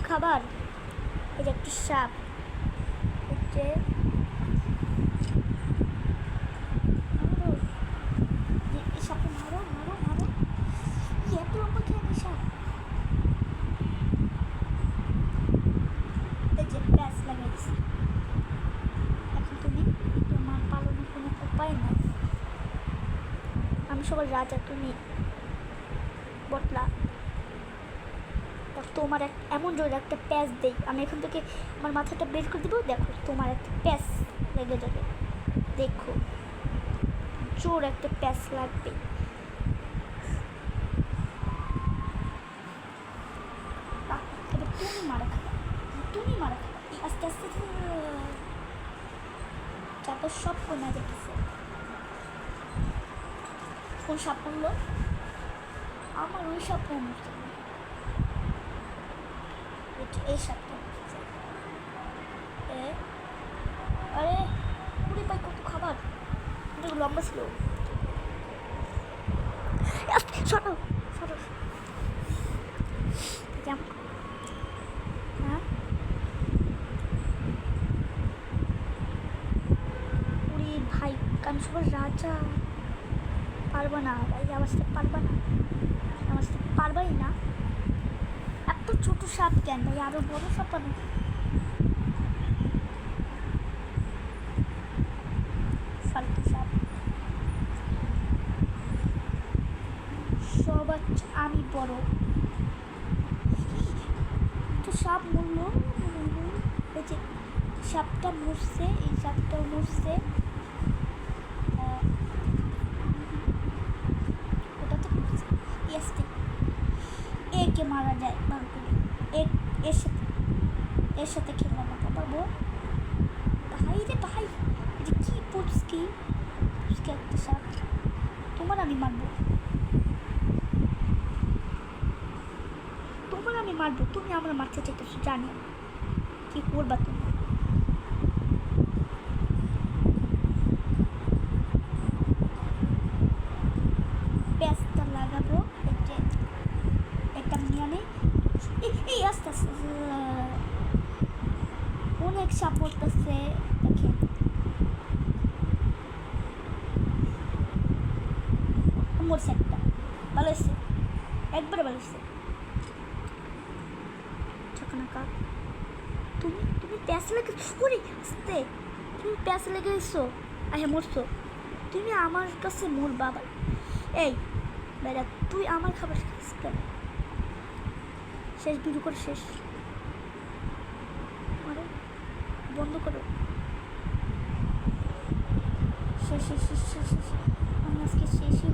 খাবার। এই যে একটা সাপ, যে এই সাপটা মারো মারো মারো, এত লম্বা খেয়ে সাপ। এই যে প্যাঁচ লাগাই দিছি। এখন তুমি তোমার পালনের কোনো উপায় নাই। আমি সবার রাজা, তুমি বটলা। তোমার এমন জোর একটা প্যাঁচ দেই আমি, এখান থেকে আমার মাথাটা বের করে দেবো। দেখো তোমার একটা প্যাঁচ লেগে যাবে, দেখো জোর একটা প্যাঁচ লাগবে। এবার তুমি মারা খাবে, তুমি মারা খাবে। আস্তে আস্তে চাপা সব কমে যেতেছে। কোন সাপ পড়লো? আমার ওই সাপ মরছে, এই সাপটা মরছে। আরে পুরি পাই কত খাবার, এটা লম্বা ছিল। সরো সরো, হ্যাঁ পুরি ভাই কারণ সবার রাজা। পারবো না ভাই, আমার সাথে পারবা না, আমার সাথে পারবাই না। এত ছোট সাপ কেন ভাই, আরো বড় সাপ পাবো। ফালতু সাপ সব, আমি বড়। তো সাপ মরল, এই যে সাপটা মরছে, এই সাপটাও মরছে। ওটা তো মরছে। একে মারা যায় বার করে, এর সাথে খেললাম না পারবো। ভাই রে ভাই, এটা কি পুচকি পুচকি একটা সাপ, তোমার আমি মারবো, তোমার আমি মারবো। তুমি আমার মারতে চাইতেছো, জানি কি করবা তুমি। পেঁয়াজটা লাগাবো, এটা নিয়ে নেই। এই আস্তে আস্তে অনেক সাপ পড়তেছে, দেখেন মরছে একটা, ভালো হয়েছে, একবারে ভালো হয়েছে। তুমি তুমি প্যাঁচ লেগে সরি আসতে, তুমি প্যাঁচ লেগে এসো, হ্যাঁ মরছো তুমি আমার কাছে মোর বাবা। এই বেড়া, তুই আমার খাবার খাস কেন? শেষ ভিডিও করে শেষ, আরে বন্ধ করো, শেষ শেষ শেষ শেষ শেষ, আমি আজকে শেষই